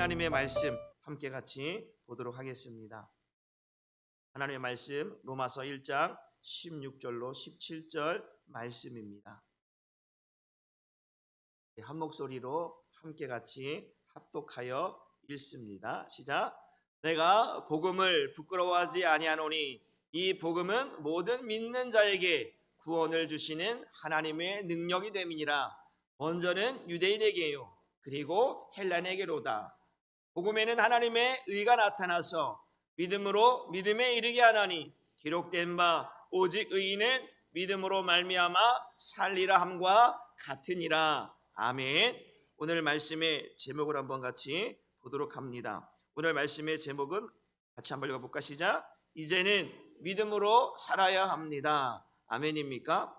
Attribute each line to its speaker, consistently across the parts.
Speaker 1: 하나님의 말씀 함께 같이 보도록 하겠습니다. 하나님의 말씀 로마서 1장 16절로 17절 말씀입니다. 한 목소리로 함께 같이 합독하여 읽습니다. 시작. 내가 복음을 부끄러워하지 아니하노니 이 복음은 모든 믿는 자에게 구원을 주시는 하나님의 능력이 됨이니라. 먼저는 유대인에게요 그리고 헬라인에게로다. 복음에는 하나님의 의가 나타나서 믿음으로 믿음에 이르게 하나니 기록된 바 오직 의인은 믿음으로 말미암아 살리라 함과 같으니라. 아멘. 오늘 말씀의 제목을 한번 같이 보도록 합니다. 오늘 말씀의 제목은 같이 한번 읽어볼까? 시작. 이제는 믿음으로 살아야 합니다. 아멘입니까?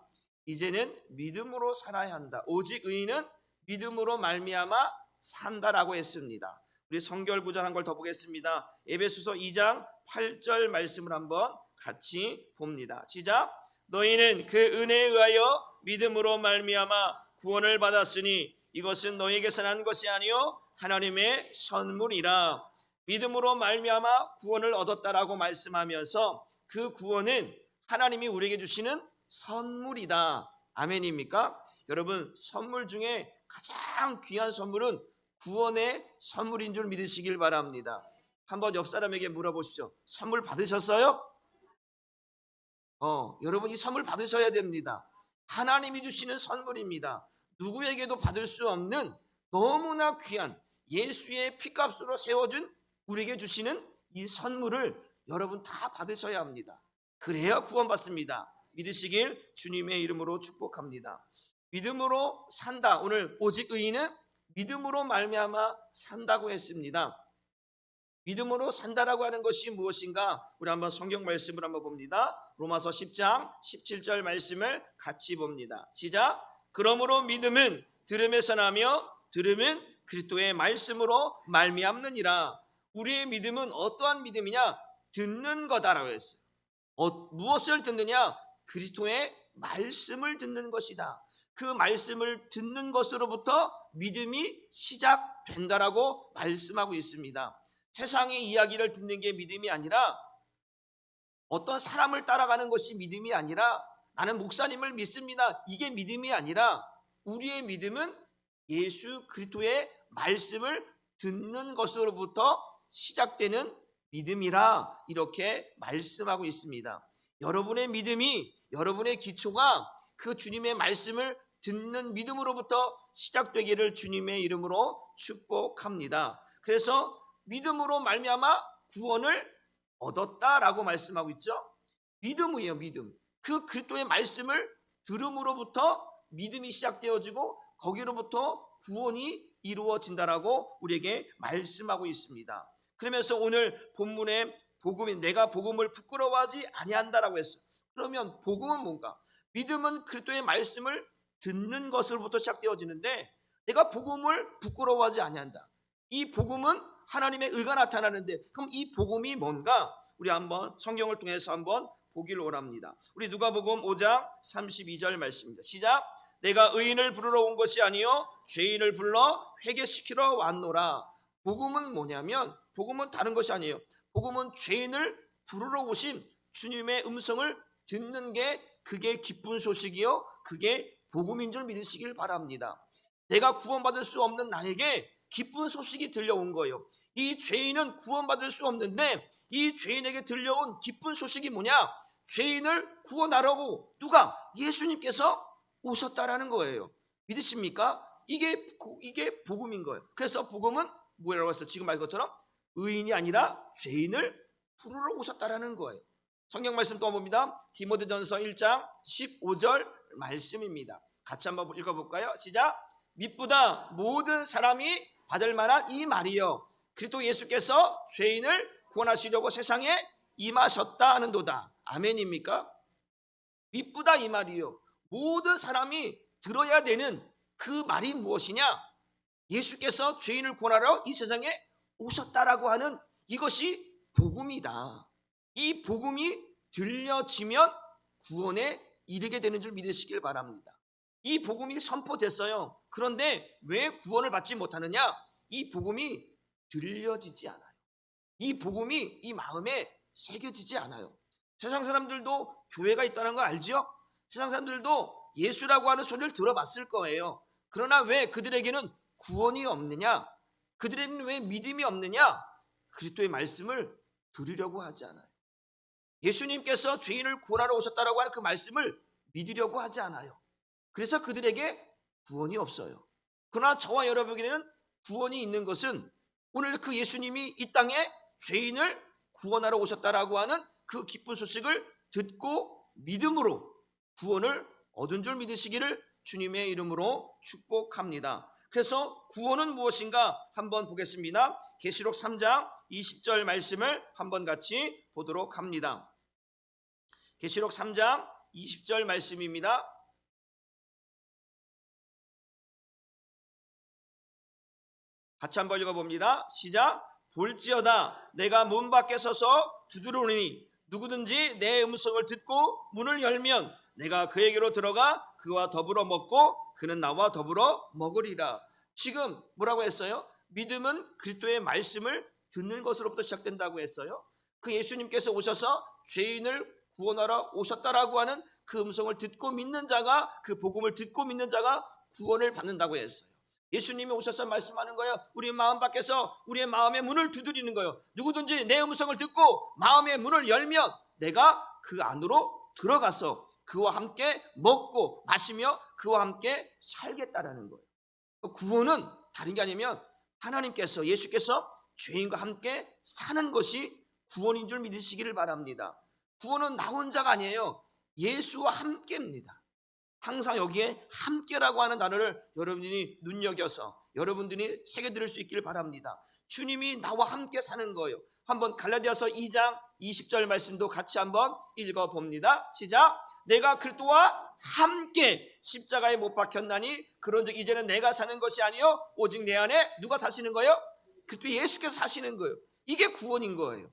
Speaker 1: 이제는 믿음으로 살아야 한다. 오직 의인은 믿음으로 말미암아 산다라고 했습니다. 우리 성결 구절 한 걸 더 보겠습니다. 에베소서 2장 8절 말씀을 한번 같이 봅니다. 시작. 너희는 그 은혜에 의하여 믿음으로 말미암아 구원을 받았으니 이것은 너희에게서 난 것이 아니요 하나님의 선물이라. 믿음으로 말미암아 구원을 얻었다라고 말씀하면서 그 구원은 하나님이 우리에게 주시는 선물이다. 아멘입니까? 여러분, 선물 중에 가장 귀한 선물은 구원의 선물인 줄 믿으시길 바랍니다. 한번 옆 사람에게 물어보시죠. 선물 받으셨어요? 여러분 이 선물 받으셔야 됩니다. 하나님이 주시는 선물입니다. 누구에게도 받을 수 없는 너무나 귀한 예수의 피값으로 세워준 우리에게 주시는 이 선물을 여러분 다 받으셔야 합니다. 그래야 구원받습니다. 믿으시길 주님의 이름으로 축복합니다. 믿음으로 산다. 오늘 오직 의인은 믿음으로 말미암아 산다고 했습니다. 믿음으로 산다라고 하는 것이 무엇인가? 우리 한번 성경 말씀을 한번 봅니다. 로마서 10장 17절 말씀을 같이 봅니다. 시작. 그러므로 믿음은 들음에서 나며 들음은 그리스도의 말씀으로 말미암느니라. 우리의 믿음은 어떠한 믿음이냐? 듣는 거다라고 했어요. 무엇을 듣느냐? 그리스도의 말씀을 듣는 것이다. 그 말씀을 듣는 것으로부터 믿음이 시작된다라고 말씀하고 있습니다. 세상의 이야기를 듣는 게 믿음이 아니라, 어떤 사람을 따라가는 것이 믿음이 아니라, 나는 목사님을 믿습니다, 이게 믿음이 아니라, 우리의 믿음은 예수 그리스도의 말씀을 듣는 것으로부터 시작되는 믿음이라 이렇게 말씀하고 있습니다. 여러분의 믿음이, 여러분의 기초가 그 주님의 말씀을 듣는 믿음으로부터 시작되기를 주님의 이름으로 축복합니다. 그래서 믿음으로 말미암아 구원을 얻었다라고 말씀하고 있죠. 믿음이에요, 믿음. 그 그리스도의 말씀을 들음으로부터 믿음이 시작되어지고 거기로부터 구원이 이루어진다라고 우리에게 말씀하고 있습니다. 그러면서 오늘 본문의 복음이 내가 복음을 부끄러워하지 아니한다라고 했어요. 그러면 복음은 뭔가? 믿음은 그리스도의 말씀을 듣는 것으로부터 시작되어지는데, 내가 복음을 부끄러워하지 아니한다. 이 복음은 하나님의 의가 나타나는데, 그럼 이 복음이 뭔가? 우리 한번 성경을 통해서 한번 보기를 원합니다. 우리 누가복음 5장 32절 말씀입니다. 시작. 내가 의인을 부르러 온 것이 아니요 죄인을 불러 회개시키러 왔노라. 복음은 뭐냐면, 복음은 다른 것이 아니에요. 복음은 죄인을 부르러 오신 주님의 음성을 듣는 게, 그게 기쁜 소식이요 그게 복음인 줄 믿으시길 바랍니다. 내가 구원받을 수 없는 나에게 기쁜 소식이 들려온 거예요. 이 죄인은 구원받을 수 없는데 이 죄인에게 들려온 기쁜 소식이 뭐냐? 죄인을 구원하라고 누가? 예수님께서 오셨다라는 거예요. 믿으십니까? 이게 복음인 거예요. 그래서 복음은 뭐라고 했어요? 지금 말 것처럼 의인이 아니라 죄인을 부르러 오셨다라는 거예요. 성경 말씀 또 봅니다. 디모데전서 1장 15절 말씀입니다. 같이 한번 읽어볼까요? 시작. 믿보다 모든 사람이 받을 만한 이 말이요 그리스도 예수께서 죄인을 구원하시려고 세상에 임하셨다 하는도다. 아멘입니까? 믿보다 이 말이요, 모든 사람이 들어야 되는 그 말이 무엇이냐? 예수께서 죄인을 구원하러 이 세상에 오셨다라고 하는 이것이 복음이다. 이 복음이 들려지면 구원에 이르게 되는 줄 믿으시길 바랍니다. 이 복음이 선포됐어요. 그런데 왜 구원을 받지 못하느냐? 이 복음이 들려지지 않아요. 이 복음이 이 마음에 새겨지지 않아요. 세상 사람들도 교회가 있다는 거 알죠? 세상 사람들도 예수라고 하는 소리를 들어봤을 거예요. 그러나 왜 그들에게는 구원이 없느냐? 그들에게는 왜 믿음이 없느냐? 그리스도의 말씀을 들으려고 하지 않아요. 예수님께서 죄인을 구원하러 오셨다라고 하는 그 말씀을 믿으려고 하지 않아요. 그래서 그들에게 구원이 없어요. 그러나 저와 여러분에게는 구원이 있는 것은 오늘 그 예수님이 이 땅에 죄인을 구원하러 오셨다라고 하는 그 기쁜 소식을 듣고 믿음으로 구원을 얻은 줄 믿으시기를 주님의 이름으로 축복합니다. 그래서 구원은 무엇인가 한번 보겠습니다. 계시록 3장 20절 말씀을 한번 같이 보도록 합니다. 계시록 3장 20절 말씀입니다. 같이 한번 읽어봅니다. 시작. 볼지어다 내가 문 밖에 서서 두드리노니 누구든지 내 음성을 듣고 문을 열면 내가 그에게로 들어가 그와 더불어 먹고 그는 나와 더불어 먹으리라. 지금 뭐라고 했어요? 믿음은 그리스도의 말씀을 듣는 것으로부터 시작된다고 했어요. 그 예수님께서 오셔서 죄인을 구원하러 오셨다라고 하는 그 음성을 듣고 믿는 자가, 그 복음을 듣고 믿는 자가 구원을 받는다고 했어요. 예수님이 오셔서 말씀하는 거예요. 우리 마음 밖에서 우리의 마음의 문을 두드리는 거예요. 누구든지 내 음성을 듣고 마음의 문을 열면 내가 그 안으로 들어가서 그와 함께 먹고 마시며 그와 함께 살겠다라는 거예요. 구원은 다른 게 아니면 하나님께서, 예수께서 죄인과 함께 사는 것이 구원인 줄 믿으시기를 바랍니다. 구원은 나 혼자가 아니에요. 예수와 함께입니다. 항상 여기에 함께라고 하는 단어를 여러분들이 눈여겨서 여러분들이 새겨들을 수 있기를 바랍니다. 주님이 나와 함께 사는 거예요. 한번 갈라디아서 2장 20절 말씀도 같이 한번 읽어봅니다. 시작. 내가 그리스도와 함께 십자가에 못 박혔나니 그런즉 이제는 내가 사는 것이 아니요 오직 내 안에 누가 사시는 거예요? 그리스도 예수께서 사시는 거예요. 이게 구원인 거예요.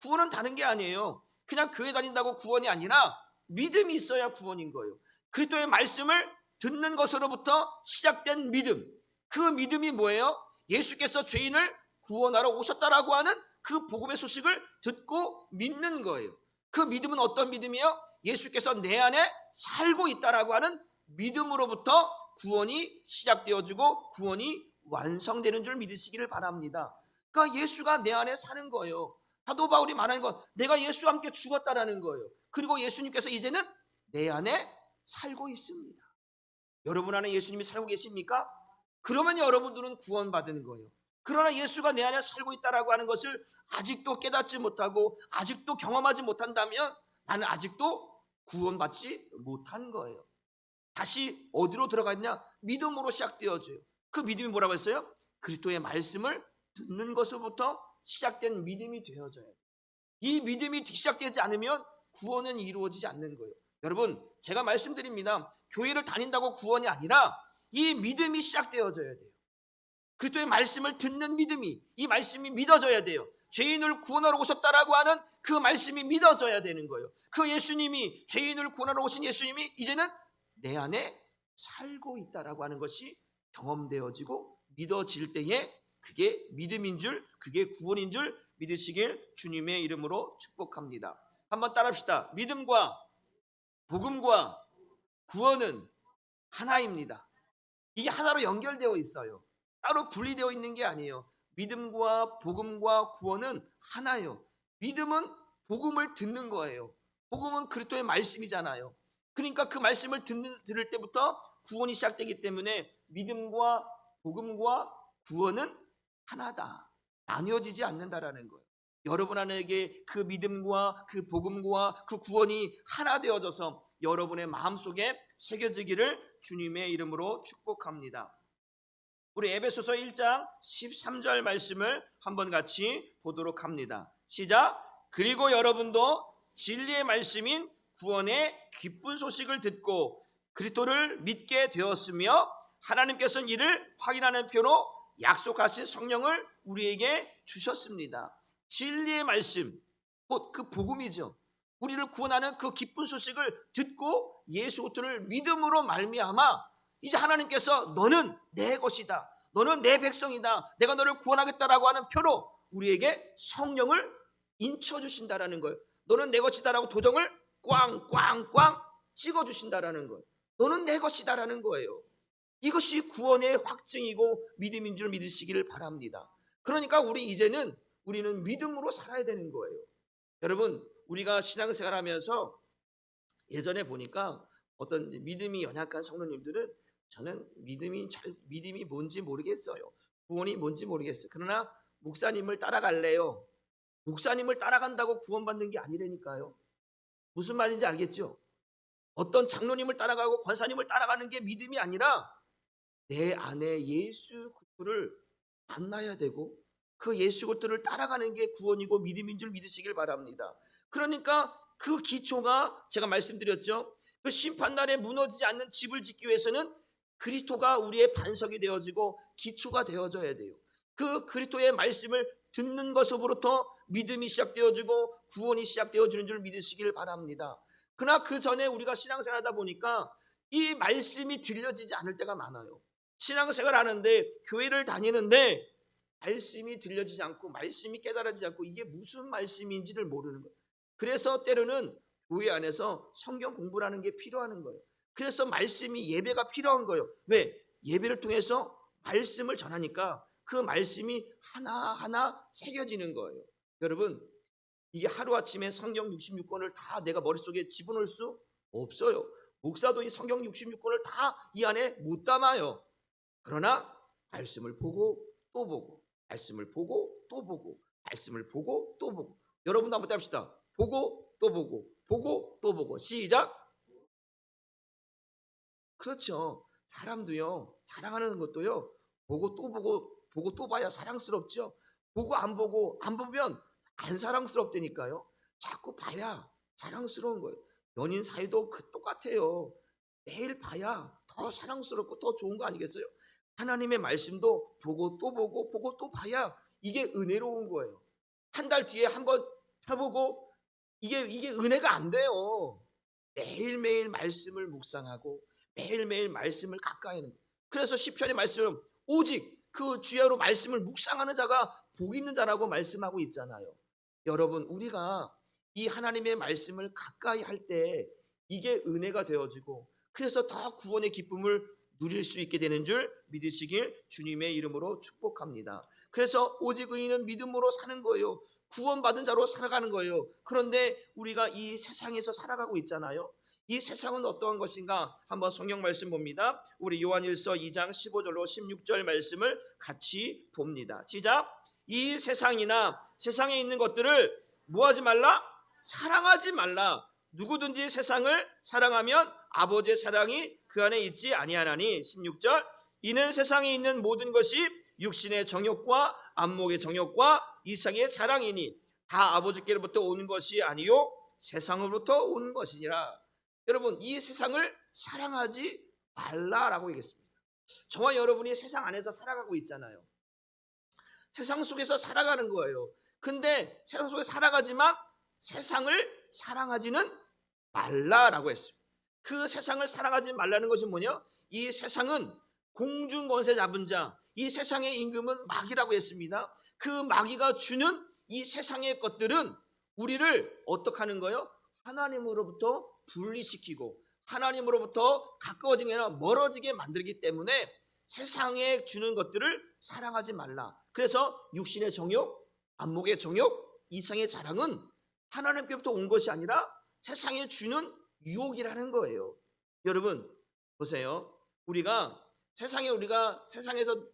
Speaker 1: 구원은 다른 게 아니에요. 그냥 교회 다닌다고 구원이 아니라 믿음이 있어야 구원인 거예요. 그리스도의 말씀을 듣는 것으로부터 시작된 믿음, 그 믿음이 뭐예요? 예수께서 죄인을 구원하러 오셨다라고 하는 그 복음의 소식을 듣고 믿는 거예요. 그 믿음은 어떤 믿음이에요? 예수께서 내 안에 살고 있다라고 하는 믿음으로부터 구원이 시작되어지고 구원이 완성되는 줄 믿으시기를 바랍니다. 그러니까 예수가 내 안에 사는 거예요. 사도 바울이 말하는 건 내가 예수와 함께 죽었다라는 거예요. 그리고 예수님께서 이제는 내 안에 살고 있습니다. 여러분 안에 예수님이 살고 계십니까? 그러면 여러분들은 구원받은 거예요. 그러나 예수가 내 안에 살고 있다라고 하는 것을 아직도 깨닫지 못하고 아직도 경험하지 못한다면 나는 아직도 구원받지 못한 거예요. 다시 어디로 들어갔냐? 믿음으로 시작되어져요. 그 믿음이 뭐라고 했어요? 그리스도의 말씀을 듣는 것으로부터 시작된 믿음이 되어져야 돼요. 이 믿음이 시작되지 않으면 구원은 이루어지지 않는 거예요. 여러분, 제가 말씀드립니다. 교회를 다닌다고 구원이 아니라 이 믿음이 시작되어져야 돼요. 그리스도의 말씀을 듣는 믿음이, 이 말씀이 믿어져야 돼요. 죄인을 구원하러 오셨다라고 하는 그 말씀이 믿어져야 되는 거예요. 그 예수님이, 죄인을 구원하러 오신 예수님이 이제는 내 안에 살고 있다라고 하는 것이 경험되어지고 믿어질 때에 그게 믿음인 줄, 그게 구원인 줄 믿으시길 주님의 이름으로 축복합니다. 한번 따라합시다. 믿음과 복음과 구원은 하나입니다. 이게 하나로 연결되어 있어요. 따로 분리되어 있는 게 아니에요. 믿음과 복음과 구원은 하나예요. 믿음은 복음을 듣는 거예요. 복음은 그리스도의 말씀이잖아요. 그러니까 그 말씀을 들을 때부터 구원이 시작되기 때문에 믿음과 복음과 구원은 하나다. 나뉘어지지 않는다라는 거예요. 여러분 안에게 그 믿음과 그 복음과 그 구원이 하나 되어져서 여러분의 마음속에 새겨지기를 주님의 이름으로 축복합니다. 우리 에베소서 1장 13절 말씀을 한번 같이 보도록 합니다. 시작. 그리고 여러분도 진리의 말씀인 구원의 기쁜 소식을 듣고 그리스도를 믿게 되었으며 하나님께서는 이를 확인하는 표로 약속하신 성령을 우리에게 주셨습니다. 진리의 말씀, 곧 그 복음이죠. 우리를 구원하는 그 기쁜 소식을 듣고 예수 그리스도를 믿음으로 말미암아 이제 하나님께서 너는 내 것이다, 너는 내 백성이다, 내가 너를 구원하겠다라고 하는 표로 우리에게 성령을 인쳐주신다라는 거예요. 너는 내 것이다라고 도장을 꽝꽝꽝 찍어주신다라는 거예요. 너는 내 것이다라는 거예요. 이것이 구원의 확증이고 믿음인 줄 믿으시기를 바랍니다. 그러니까 우리는 믿음으로 살아야 되는 거예요. 여러분, 우리가 신앙생활 하면서 예전에 보니까 어떤 믿음이 연약한 성도님들은 저는 믿음이 뭔지 모르겠어요. 구원이 뭔지 모르겠어요. 그러나 목사님을 따라갈래요. 목사님을 따라간다고 구원받는 게 아니라니까요. 무슨 말인지 알겠죠? 어떤 장로님을 따라가고 권사님을 따라가는 게 믿음이 아니라 내 안에 예수 그리스도를 만나야 되고 그 예수 그리스도를 따라가는 게 구원이고 믿음인 줄 믿으시길 바랍니다. 그러니까 그 기초가 제가 말씀드렸죠. 그 심판날에 무너지지 않는 집을 짓기 위해서는 그리스도가 우리의 반석이 되어지고 기초가 되어져야 돼요. 그 그리스도의 말씀을 듣는 것으로부터 믿음이 시작되어지고 구원이 시작되어지는 줄 믿으시길 바랍니다. 그러나 그 전에 우리가 신앙생활 하다 보니까 이 말씀이 들려지지 않을 때가 많아요. 신앙생활 하는데 교회를 다니는데 말씀이 들려지지 않고 말씀이 깨달아지지 않고 이게 무슨 말씀인지를 모르는 거예요. 그래서 때로는 교회 안에서 성경 공부라는 게 필요한 거예요. 그래서 말씀이 예배가 필요한 거예요. 왜? 예배를 통해서 말씀을 전하니까 그 말씀이 하나하나 새겨지는 거예요. 여러분, 이게 하루아침에 성경 66권을 다 내가 머릿속에 집어넣을 수 없어요. 목사도 이 성경 66권을 다 이 안에 못 담아요. 그러나 말씀을 보고 또 보고 말씀을 보고 또 보고 말씀을 보고 또 보고 여러분도 한번 해봅시다. 보고 또 보고 보고 또 보고 시작. 그렇죠. 사람도요, 사랑하는 것도요, 보고 또 보고 보고 또 봐야 사랑스럽죠. 보고 안 보면 안 사랑스럽다니까요. 자꾸 봐야 사랑스러운 거예요. 연인 사이도 똑같아요. 매일 봐야 더 사랑스럽고 더 좋은 거 아니겠어요? 하나님의 말씀도 보고 또 보고 보고 또 봐야 이게 은혜로운 거예요. 한 달 뒤에 한번 펴보고 이게 은혜가 안 돼요. 매일매일 말씀을 묵상하고 매일매일 말씀을 가까이 하는 거예요. 그래서 시편의 말씀은 오직 그 주야로 말씀을 묵상하는 자가 복 있는 자라고 말씀하고 있잖아요. 여러분, 우리가 이 하나님의 말씀을 가까이 할 때 이게 은혜가 되어지고 그래서 더 구원의 기쁨을 누릴 수 있게 되는 줄 믿으시길 주님의 이름으로 축복합니다. 그래서 오직 의인은 믿음으로 사는 거예요. 구원받은 자로 살아가는 거예요. 그런데 우리가 이 세상에서 살아가고 있잖아요. 이 세상은 어떠한 것인가? 한번 성경 말씀 봅니다. 우리 요한일서 2장 15절로 16절 말씀을 같이 봅니다. 시작. 이 세상이나 세상에 있는 것들을 뭐하지 말라? 사랑하지 말라. 누구든지 세상을 사랑하면 아버지의 사랑이 그 안에 있지 아니하나니. 16절. 이는 세상에 있는 모든 것이 육신의 정욕과 안목의 정욕과 이상의 자랑이니 다 아버지께로부터 오는 것이 아니요 세상으로부터 오는 것이니라. 여러분, 이 세상을 사랑하지 말라라고 얘기했습니다. 저와 여러분이 세상 안에서 살아가고 있잖아요. 세상 속에서 살아가는 거예요. 근데 세상 속에 살아가지만 세상을 사랑하지는 말라라고 했어요. 그 세상을 사랑하지 말라는 것이 뭐냐? 이 세상은 공중권세 잡은 자, 이 세상의 임금은 마귀라고 했습니다. 그 마귀가 주는 이 세상의 것들은 우리를 어떻게 하는 거예요? 하나님으로부터 분리시키고 하나님으로부터 가까워지게 아니라 멀어지게 만들기 때문에 세상에 주는 것들을 사랑하지 말라. 그래서 육신의 정욕, 안목의 정욕, 이상의 자랑은 하나님께부터 온 것이 아니라 세상에 주는 유혹이라는 거예요. 여러분 보세요. 우리가 세상에서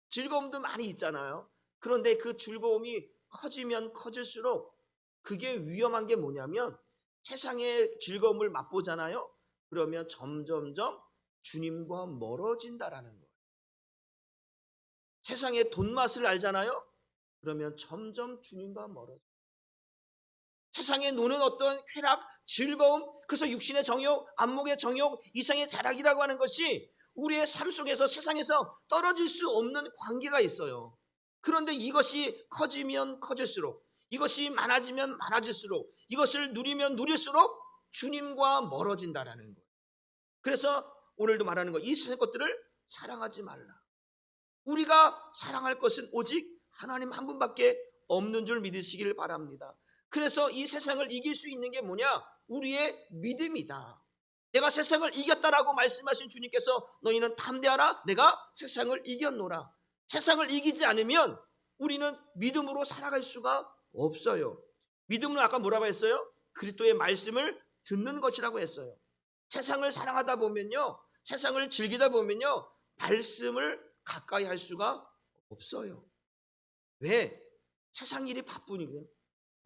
Speaker 1: 즐거움도 많이 있잖아요. 그런데 그 즐거움이 커지면 커질수록 그게 위험한 게 뭐냐면 세상의 즐거움을 맛보잖아요. 그러면 점점점 주님과 멀어진다라는 거예요. 세상의 돈 맛을 알잖아요. 그러면 점점 주님과 멀어져. 세상에 노는 어떤 쾌락, 즐거움, 그래서 육신의 정욕, 안목의 정욕, 이상의 자락이라고 하는 것이 우리의 삶 속에서 세상에서 떨어질 수 없는 관계가 있어요. 그런데 이것이 커지면 커질수록, 이것이 많아지면 많아질수록, 이것을 누리면 누릴수록 주님과 멀어진다라는 거예요. 그래서 오늘도 말하는 거, 이 세상 것들을 사랑하지 말라. 우리가 사랑할 것은 오직 하나님 한 분밖에 없는 줄 믿으시길 바랍니다. 그래서 이 세상을 이길 수 있는 게 뭐냐? 우리의 믿음이다. 내가 세상을 이겼다라고 말씀하신 주님께서 너희는 담대하라, 내가 세상을 이겼노라. 세상을 이기지 않으면 우리는 믿음으로 살아갈 수가 없어요. 믿음은 아까 뭐라고 했어요? 그리스도의 말씀을 듣는 것이라고 했어요. 세상을 사랑하다 보면요, 세상을 즐기다 보면요, 말씀을 가까이 할 수가 없어요. 왜? 세상 일이 바쁘니까요.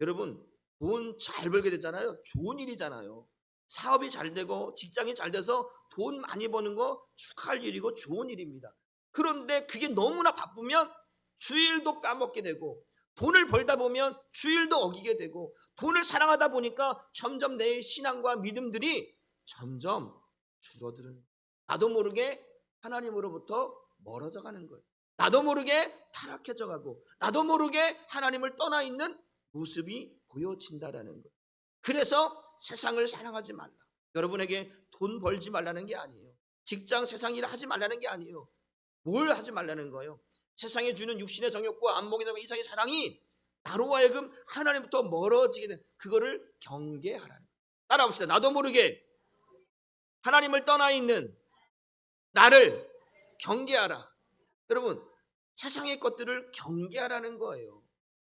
Speaker 1: 여러분, 돈 잘 벌게 되잖아요. 좋은 일이잖아요. 사업이 잘 되고 직장이 잘 돼서 돈 많이 버는 거 축하할 일이고 좋은 일입니다. 그런데 그게 너무나 바쁘면 주일도 빼먹게 되고, 돈을 벌다 보면 주일도 어기게 되고, 돈을 사랑하다 보니까 점점 내 신앙과 믿음들이 점점 줄어드는, 나도 모르게 하나님으로부터 멀어져 가는 거예요. 나도 모르게 타락해져 가고, 나도 모르게 하나님을 떠나 있는 모습이 보여진다라는 거예요. 그래서 세상을 사랑하지 말라. 여러분에게 돈 벌지 말라는 게 아니에요. 직장 세상 일 하지 말라는 게 아니에요. 뭘 하지 말라는 거예요? 세상에 주는 육신의 정욕과 안목의 정욕, 이상의 사랑이 나로 하여금 하나님부터 멀어지게 된, 그거를 경계하라는 거예요. 따라합시다. 나도 모르게 하나님을 떠나 있는 나를 경계하라. 여러분, 세상의 것들을 경계하라는 거예요.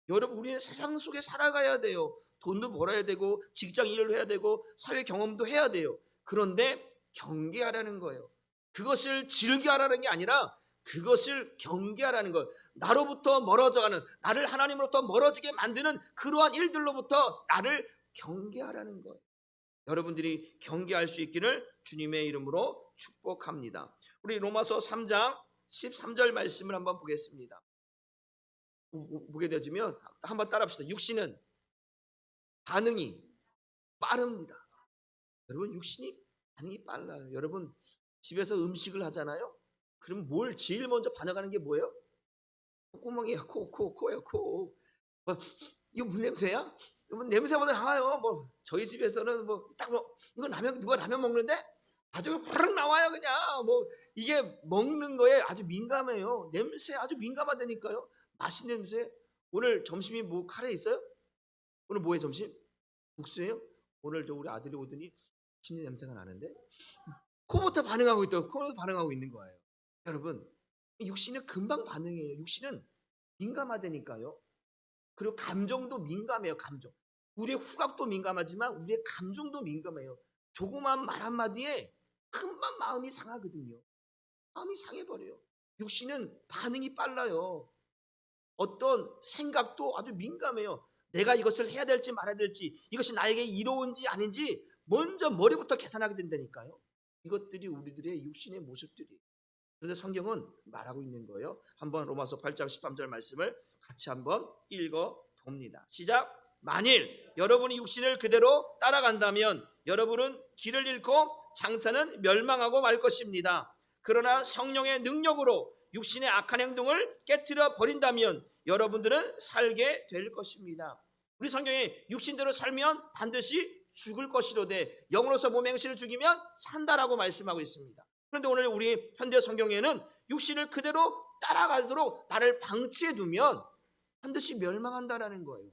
Speaker 1: 여러분, 우리는 세상 속에 살아가야 돼요. 돈도 벌어야 되고 직장 일을 해야 되고 사회 경험도 해야 돼요. 그런데 경계하라는 거예요. 그것을 즐겨하라는 게 아니라 그것을 경계하라는 거예요. 나로부터 멀어져가는, 나를 하나님으로부터 멀어지게 만드는 그러한 일들로부터 나를 경계하라는 거예요. 여러분들이 경계할 수 있기를 주님의 이름으로 축복합니다. 우리 로마서 3장 13절 말씀을 한번 보겠습니다. 보게 되어지면 한번 따라합시다. 육신은 반응이 빠릅니다. 여러분, 육신이 반응이 빨라요. 여러분, 집에서 음식을 하잖아요. 그럼 뭘 제일 먼저 반응하는 게 뭐예요? 콧구멍이야. 코예요. 코. 이거 무슨 냄새야? 여러분, 냄새보다 나와요. 뭐 저희 집에서는 이거 라면, 누가 라면 먹는데 아주 후루룩 나와요. 그냥 뭐 이게 먹는 거에 아주 민감해요. 냄새 아주 민감하다니까요. 맛있는 냄새. 오늘 점심이 뭐 카레 있어요? 오늘 뭐예요 점심? 국수예요? 오늘 우리 아들이 오더니 맛있는 냄새가 나는데 코부터 반응하고 있다고, 코부터 반응하고 있는 거예요. 여러분, 육신은 금방 반응해요. 육신은 민감하다니까요. 그리고 감정도 민감해요. 감정. 우리의 후각도 민감하지만 우리의 감정도 민감해요. 조그만 말 한마디에 금방 마음이 상하거든요. 마음이 상해버려요. 육신은 반응이 빨라요. 어떤 생각도 아주 민감해요. 내가 이것을 해야 될지 말아야 될지, 이것이 나에게 이로운지 아닌지 먼저 머리부터 계산하게 된다니까요. 이것들이 우리들의 육신의 모습들이에요. 그런데 성경은 말하고 있는 거예요. 한번 로마서 8장 13절 말씀을 같이 한번 읽어봅니다. 시작. 만일 여러분이 육신을 그대로 따라간다면 여러분은 길을 잃고 장차는 멸망하고 말 것입니다. 그러나 성령의 능력으로 육신의 악한 행동을 깨트려 버린다면 여러분들은 살게 될 것입니다. 우리 성경에 육신대로 살면 반드시 죽을 것이로되 영으로서 몸의 행실을 죽이면 산다라고 말씀하고 있습니다. 그런데 오늘 우리 현대 성경에는 육신을 그대로 따라가도록 나를 방치해 두면 반드시 멸망한다라는 거예요.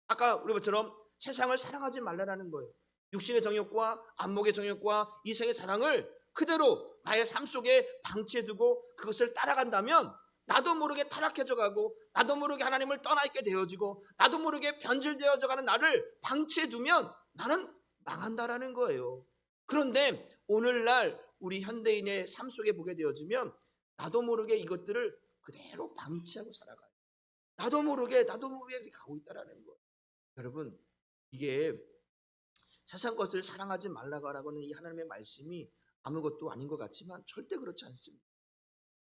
Speaker 1: 아까 우리 것처럼 세상을 사랑하지 말라라는 거예요. 육신의 정욕과 안목의 정욕과 이생의 자랑을 그대로 나의 삶 속에 방치해 두고 그것을 따라간다면 나도 모르게 타락해져 가고, 나도 모르게 하나님을 떠나 있게 되어지고, 나도 모르게 변질되어져 가는 나를 방치해 두면 나는 망한다라는 거예요. 그런데 오늘날 우리 현대인의 삶 속에 보게 되어지면 나도 모르게 이것들을 그대로 방치하고 살아가요. 나도 모르게 가고 있다라는 거예요. 여러분, 이게 세상 것을 사랑하지 말라고 하는 이 하나님의 말씀이 아무것도 아닌 것 같지만 절대 그렇지 않습니다.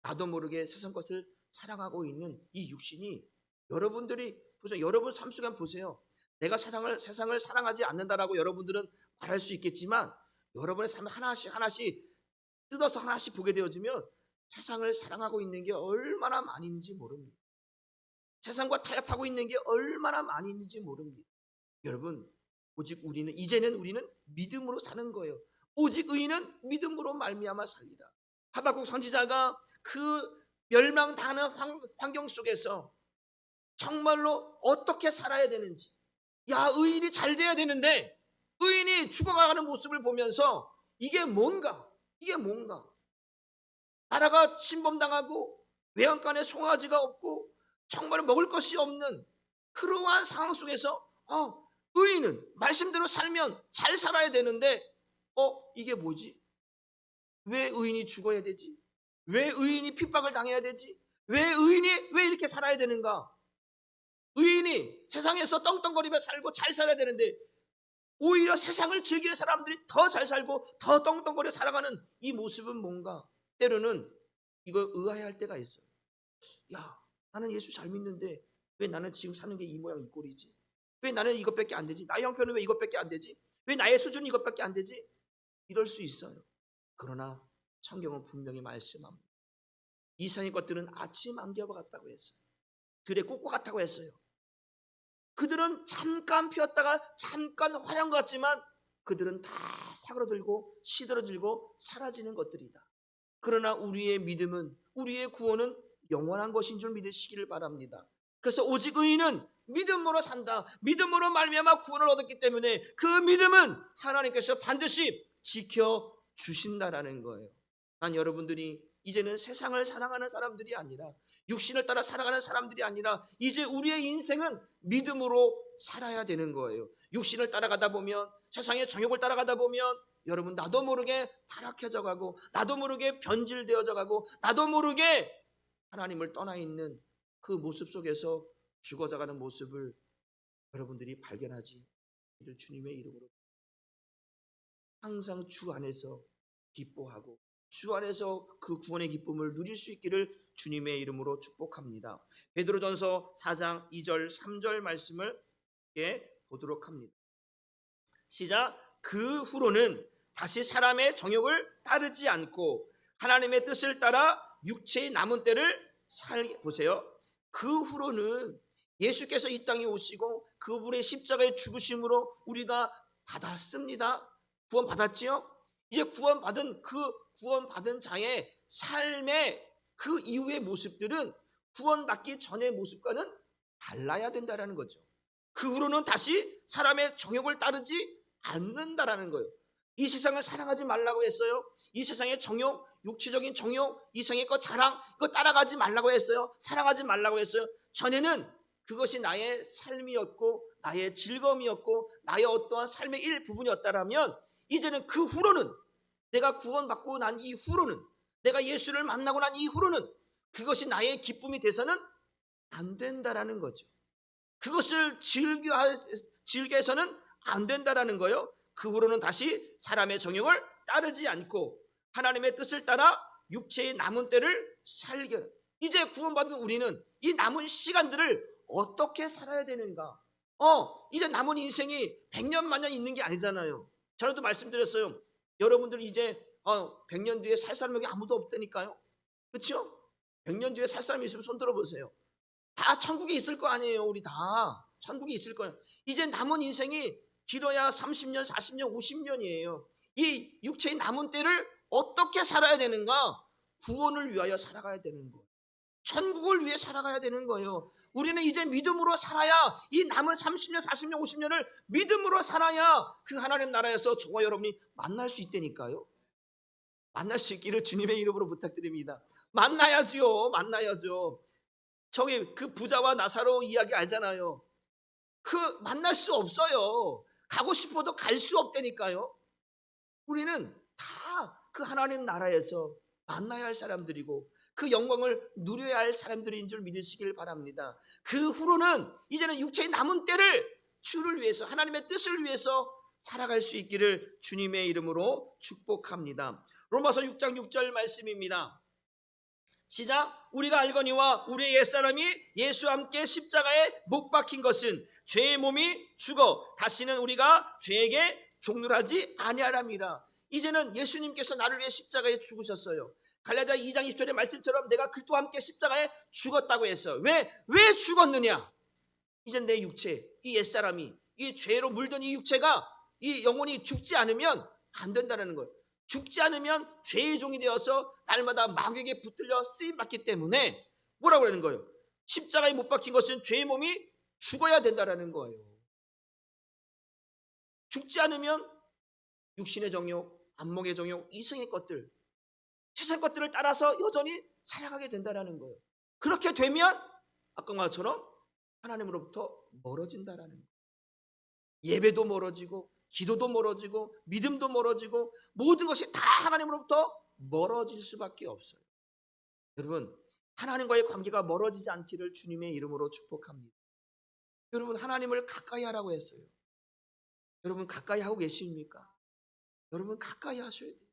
Speaker 1: 나도 모르게 세상 것을 사랑하고 있는 이 육신이, 여러분들이 보세요. 여러분 삶 속에 한번 보세요. 내가 세상을 사랑하지 않는다라고 여러분들은 말할 수 있겠지만 여러분의 삶을 하나씩 뜯어서 하나씩 보게 되어지면 세상을 사랑하고 있는 게 얼마나 많이 있는지 모릅니다. 세상과 타협하고 있는 게 얼마나 많이 있는지 모릅니다. 여러분, 오직 이제는 우리는 믿음으로 사는 거예요. 오직 의인은 믿음으로 말미암아 살리라. 하박국 선지자가 그 멸망당하는 환경 속에서 정말로 어떻게 살아야 되는지, 의인이 잘 돼야 되는데 의인이 죽어가는 모습을 보면서 이게 뭔가 나라가 침범당하고 외양간에 송아지가 없고 정말 먹을 것이 없는 그러한 상황 속에서 의인은 말씀대로 살면 잘 살아야 되는데 이게 뭐지? 왜 의인이 죽어야 되지? 왜 의인이 핍박을 당해야 되지? 왜 이렇게 살아야 되는가? 의인이 세상에서 떵떵거리며 살고 잘 살아야 되는데 오히려 세상을 즐기는 사람들이 더 잘 살고 더 떵떵거려 살아가는 이 모습은 뭔가? 때로는 이거 의아해할 때가 있어요. 나는 예수 잘 믿는데 왜 나는 지금 사는 게 이 모양 이 꼴이지? 왜 나는 이것밖에 안 되지? 나의 형편은 왜 이것밖에 안 되지? 왜 나의 수준이 이것밖에 안 되지? 이럴 수 있어요. 그러나 성경은 분명히 말씀합니다. 이 세상의 것들은 아침 안개와 같다고 했어요. 들의 꽃과 같다고 했어요. 그들은 잠깐 피었다가 잠깐 화려한 것 같지만 그들은 다 사그러들고 시들어들고 사라지는 것들이다. 그러나 우리의 믿음은, 우리의 구원은 영원한 것인 줄 믿으시기를 바랍니다. 그래서 오직 의인은 믿음으로 산다. 믿음으로 말미암아 구원을 얻었기 때문에 그 믿음은 하나님께서 반드시 지켜주신다라는 거예요. 난 여러분들이 이제는 세상을 사랑하는 사람들이 아니라, 육신을 따라 살아가는 사람들이 아니라 이제 우리의 인생은 믿음으로 살아야 되는 거예요. 육신을 따라가다 보면, 세상의 정욕을 따라가다 보면 여러분 나도 모르게 타락해져 가고, 나도 모르게 변질되어져 가고, 나도 모르게 하나님을 떠나 있는 그 모습 속에서 죽어져가는 모습을 여러분들이 발견하지. 주님의 이름으로 항상 주 안에서 기뻐하고 주 안에서 그 구원의 기쁨을 누릴 수 있기를 주님의 이름으로 축복합니다. 베드로전서 4장 2절 3절 말씀을 보도록 합니다. 시작. 그 후로는 다시 사람의 정욕을 따르지 않고 하나님의 뜻을 따라 육체의 남은 때를 보세요. 그 후로는 예수께서 이 땅에 오시고 그분의 십자가의 죽으심으로 우리가 받았습니다. 구원 받았지요? 이제 구원받은 자의 삶의 그 이후의 모습들은 구원받기 전의 모습과는 달라야 된다는 거죠. 그 후로는 다시 사람의 정욕을 따르지 않는다라는 거예요. 이 세상을 사랑하지 말라고 했어요. 이 세상의 정욕, 육체적인 정욕, 이 세상의 것 자랑, 이거 따라가지 말라고 했어요. 사랑하지 말라고 했어요. 전에는 그것이 나의 삶이었고 나의 즐거움이었고 나의 어떠한 삶의 일부분이었다라면 이제는 그 후로는, 내가 구원받고 난 이후로는, 내가 예수를 만나고 난 이후로는 그것이 나의 기쁨이 돼서는 안 된다라는 거죠. 그것을 즐겨해서는 안 된다라는 거예요. 그 후로는 다시 사람의 정욕을 따르지 않고 하나님의 뜻을 따라 육체의 남은 때를 살게. 이제 구원받은 우리는 이 남은 시간들을 어떻게 살아야 되는가? 이제 남은 인생이 100년 만년 있는 게 아니잖아요. 전에도 말씀드렸어요. 여러분들 이제 100년 뒤에 살 사람이 아무도 없다니까요. 그렇죠? 100년 뒤에 살 사람이 있으면 손 들어보세요. 다 천국에 있을 거 아니에요. 우리 다 천국에 있을 거예요. 이제 남은 인생이 길어야 30년, 40년, 50년이에요. 이 육체의 남은 때를 어떻게 살아야 되는가? 구원을 위하여 살아가야 되는 거예요. 천국을 위해 살아가야 되는 거예요. 우리는 이제 믿음으로 살아야, 이 남은 30년, 40년, 50년을 믿음으로 살아야 그 하나님 나라에서 저와 여러분이 만날 수 있다니까요. 만날 수 있기를 주님의 이름으로 부탁드립니다. 만나야죠. 저기 그 부자와 나사로 이야기 알잖아요. 만날 수 없어요. 가고 싶어도 갈 수 없다니까요. 우리는 다 그 하나님 나라에서 만나야 할 사람들이고 그 영광을 누려야 할 사람들인 줄 믿으시길 바랍니다. 그 후로는 이제는 육체의 남은 때를 주를 위해서, 하나님의 뜻을 위해서 살아갈 수 있기를 주님의 이름으로 축복합니다. 로마서 6장 6절 말씀입니다. 시작. 우리가 알거니와 우리의 옛사람이 예수와 함께 십자가에 못 박힌 것은 죄의 몸이 죽어 다시는 우리가 죄에게 종노하지 아니하람이라. 이제는 예수님께서 나를 위해 십자가에 죽으셨어요. 갈라디아 2장 20절의 말씀처럼 내가 그리스도와 함께 십자가에 죽었다고 했어요. 왜 죽었느냐? 이젠 내 육체, 이 옛사람이, 이 죄로 물든 이 육체가, 이 영혼이 죽지 않으면 안 된다는 거예요. 죽지 않으면 죄의 종이 되어서 날마다 마귀에게 붙들려 쓰임받기 때문에 뭐라고 그러는 거예요? 십자가에 못 박힌 것은 죄의 몸이 죽어야 된다라는 거예요. 죽지 않으면 육신의 정욕, 안목의 정욕, 이성의 것들, 세상 것들을 따라서 여전히 살아가게 된다라는 거예요. 그렇게 되면 아까 말처럼 하나님으로부터 멀어진다라는 거예요. 예배도 멀어지고 기도도 멀어지고 믿음도 멀어지고 모든 것이 다 하나님으로부터 멀어질 수밖에 없어요. 여러분, 하나님과의 관계가 멀어지지 않기를 주님의 이름으로 축복합니다. 여러분, 하나님을 가까이 하라고 했어요. 여러분, 가까이 하고 계십니까? 여러분, 가까이 하셔야 돼요.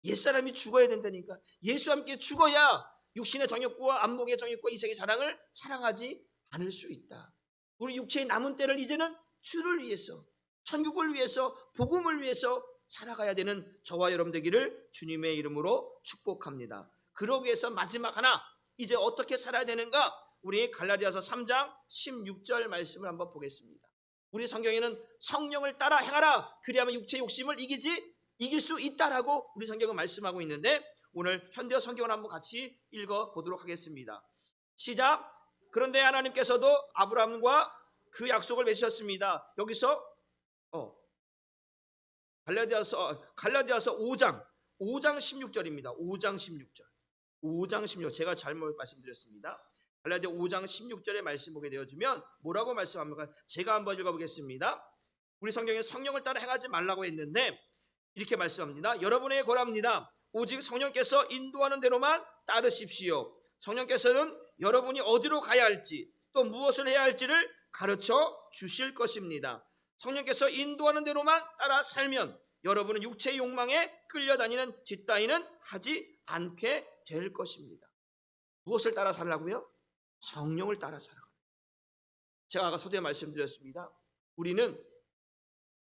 Speaker 1: 옛사람이 죽어야 된다니까. 예수와 함께 죽어야 육신의 정욕과 안목의 정욕과 이생의 자랑을 사랑하지 않을 수 있다. 우리 육체의 남은 때를 이제는 주를 위해서, 천국을 위해서, 복음을 위해서 살아가야 되는 저와 여러분 되기를 주님의 이름으로 축복합니다. 그러기 위해서 마지막 하나, 이제 어떻게 살아야 되는가? 우리 갈라디아서 3장 16절 말씀을 한번 보겠습니다. 우리 성경에는 성령을 따라 행하라, 그리하면 육체의 욕심을 이길 수 있다라고 우리 성경은 말씀하고 있는데, 오늘 현대어 성경을 한번 같이 읽어보도록 하겠습니다. 시작. 그런데 하나님께서도 아브라함과 그 약속을 맺으셨습니다. 여기서 갈라디아서 5장 16절입니다. 5장 16절. 제가 잘못 말씀드렸습니다. 갈라디아 5장 16절의 말씀 보게 되어지면 뭐라고 말씀합니까? 제가 한번 읽어보겠습니다. 우리 성경에 성령을 따라 행하지 말라고 했는데 이렇게 말씀합니다. 여러분에게 고랍니다. 오직 성령께서 인도하는 대로만 따르십시오. 성령께서는 여러분이 어디로 가야 할지 또 무엇을 해야 할지를 가르쳐 주실 것입니다. 성령께서 인도하는 대로만 따라 살면 여러분은 육체의 욕망에 끌려다니는 짓 따위는 하지 않게 될 것입니다. 무엇을 따라 살라고요? 성령을 따라 살아가는 거예요. 제가 아까 서두에 말씀드렸습니다. 우리는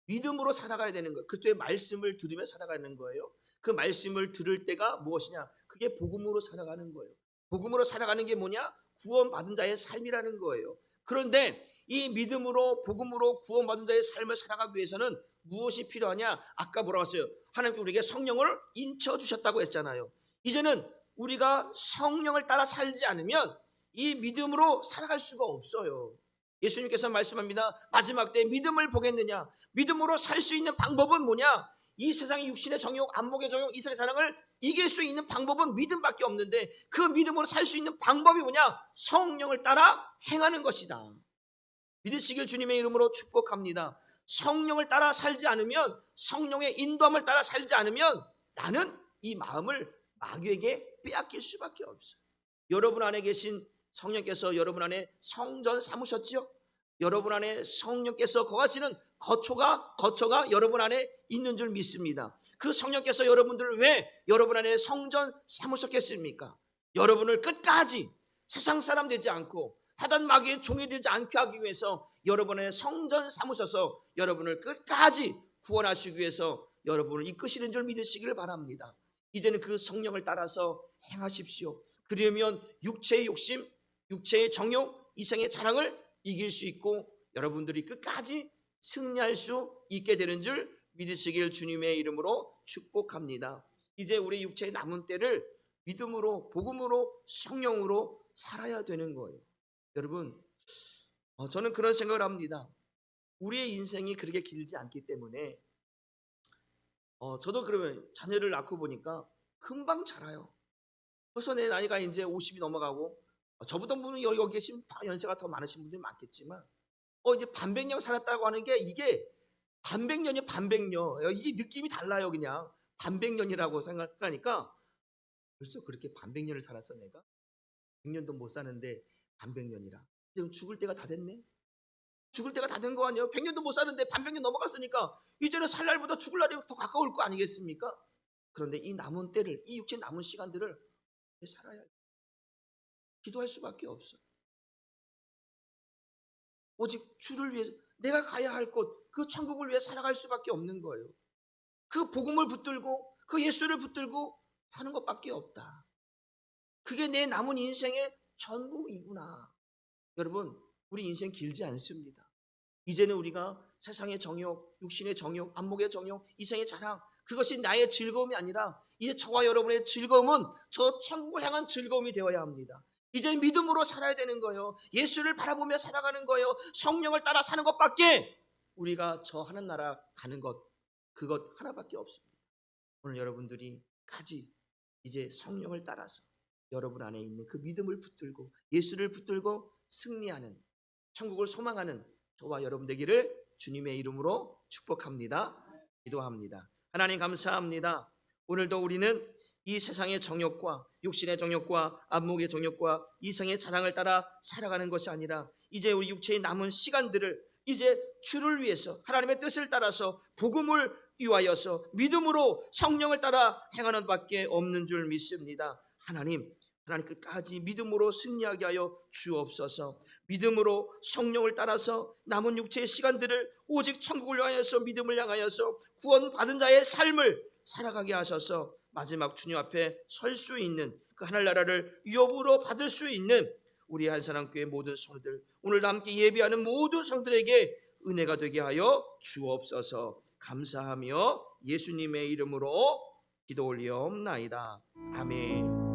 Speaker 1: 믿음으로 살아가야 되는 거예요. 그리스도의 말씀을 들으며 살아가는 거예요. 그 말씀을 들을 때가 무엇이냐? 그게 복음으로 살아가는 거예요. 복음으로 살아가는 게 뭐냐? 구원받은 자의 삶이라는 거예요. 그런데 이 믿음으로 복음으로 구원받은 자의 삶을 살아가기 위해서는 무엇이 필요하냐? 아까 뭐라고 했어요? 하나님께 우리에게 성령을 인쳐주셨다고 했잖아요. 이제는 우리가 성령을 따라 살지 않으면 이 믿음으로 살아갈 수가 없어요. 예수님께서 말씀합니다. 마지막 때 믿음을 보겠느냐? 믿음으로 살 수 있는 방법은 뭐냐? 이 세상의 육신의 정욕, 안목의 정욕, 이성의 사랑을 이길 수 있는 방법은 믿음밖에 없는데 그 믿음으로 살 수 있는 방법이 뭐냐? 성령을 따라 행하는 것이다. 믿으시길 주님의 이름으로 축복합니다. 성령을 따라 살지 않으면, 성령의 인도함을 따라 살지 않으면 나는 이 마음을 마귀에게 빼앗길 수밖에 없어요. 여러분 안에 계신 성령께서 여러분 안에 성전 삼으셨지요? 여러분 안에 성령께서 거하시는 거처가 여러분 안에 있는 줄 믿습니다. 그 성령께서 여러분들을 왜 여러분 안에 성전 삼으셨겠습니까? 여러분을 끝까지 세상 사람 되지 않고 사단 마귀의 종이 되지 않게 하기 위해서 여러분 안에 성전 삼으셔서 여러분을 끝까지 구원하시기 위해서 여러분을 이끄시는 줄 믿으시기를 바랍니다. 이제는 그 성령을 따라서 행하십시오. 그러면 육체의 욕심, 육체의 정욕, 이생의 자랑을 이길 수 있고 여러분들이 끝까지 승리할 수 있게 되는 줄 믿으시길 주님의 이름으로 축복합니다. 이제 우리 육체의 남은 때를 믿음으로, 복음으로, 성령으로 살아야 되는 거예요. 여러분, 저는 그런 생각을 합니다. 우리의 인생이 그렇게 길지 않기 때문에 저도 그러면 자녀를 낳고 보니까 금방 자라요. 벌써 내 나이가 이제 50이 넘어가고 저보다 분은 여기 계신 다 연세가 더 많으신 분들이 많겠지만 이제 반백년 살았다고 하는 게 이게 반백년이 반백년, 이게 느낌이 달라요. 그냥 반백년이라고 생각하니까 벌써 그렇게 반백년을 살았어. 내가 100년도 못 사는데 반백년이라 지금 죽을 때가 다 됐네. 죽을 때가 다 된 거 아니에요? 100년도 못 사는데 반백년 넘어갔으니까 이제는 살 날보다 죽을 날이 더 가까울 거 아니겠습니까? 그런데 이 남은 때를, 이 육체 남은 시간들을 살아야 해요. 기도할 수밖에 없어요. 오직 주를 위해서, 내가 가야 할 곳, 그 천국을 위해 살아갈 수밖에 없는 거예요. 그 복음을 붙들고 그 예수를 붙들고 사는 것밖에 없다. 그게 내 남은 인생의 전부이구나. 여러분, 우리 인생 길지 않습니다. 이제는 우리가 세상의 정욕, 육신의 정욕, 안목의 정욕, 이생의 자랑, 그것이 나의 즐거움이 아니라 이제 저와 여러분의 즐거움은 저 천국을 향한 즐거움이 되어야 합니다. 이제 믿음으로 살아야 되는 거예요. 예수를 바라보며 살아가는 거예요. 성령을 따라 사는 것밖에 우리가 저 하는 나라 가는 것, 그것 하나밖에 없습니다. 오늘 여러분들이 가지 이제 성령을 따라서 여러분 안에 있는 그 믿음을 붙들고 예수를 붙들고 승리하는, 천국을 소망하는 저와 여러분 되기를 주님의 이름으로 축복합니다. 기도합니다. 하나님 감사합니다. 오늘도 우리는 이 세상의 정욕과 육신의 정욕과 안목의 정욕과 이성의 자랑을 따라 살아가는 것이 아니라 이제 우리 육체의 남은 시간들을 이제 주를 위해서 하나님의 뜻을 따라서 복음을 위하여서 믿음으로 성령을 따라 행하는 밖에 없는 줄 믿습니다. 하나님 끝까지 믿음으로 승리하게 하여 주옵소서. 믿음으로 성령을 따라서 남은 육체의 시간들을 오직 천국을 향하여서 믿음을 향하여서 구원받은 자의 삶을 살아가게 하셔서 마지막 주님 앞에 설 수 있는 그 하늘나라를 유업으로 받을 수 있는 우리 한사랑교회 모든 성도들, 오늘 함께 예배하는 모든 성도들에게 은혜가 되게 하여 주옵소서. 감사하며 예수님의 이름으로 기도 올리옵나이다. 아멘.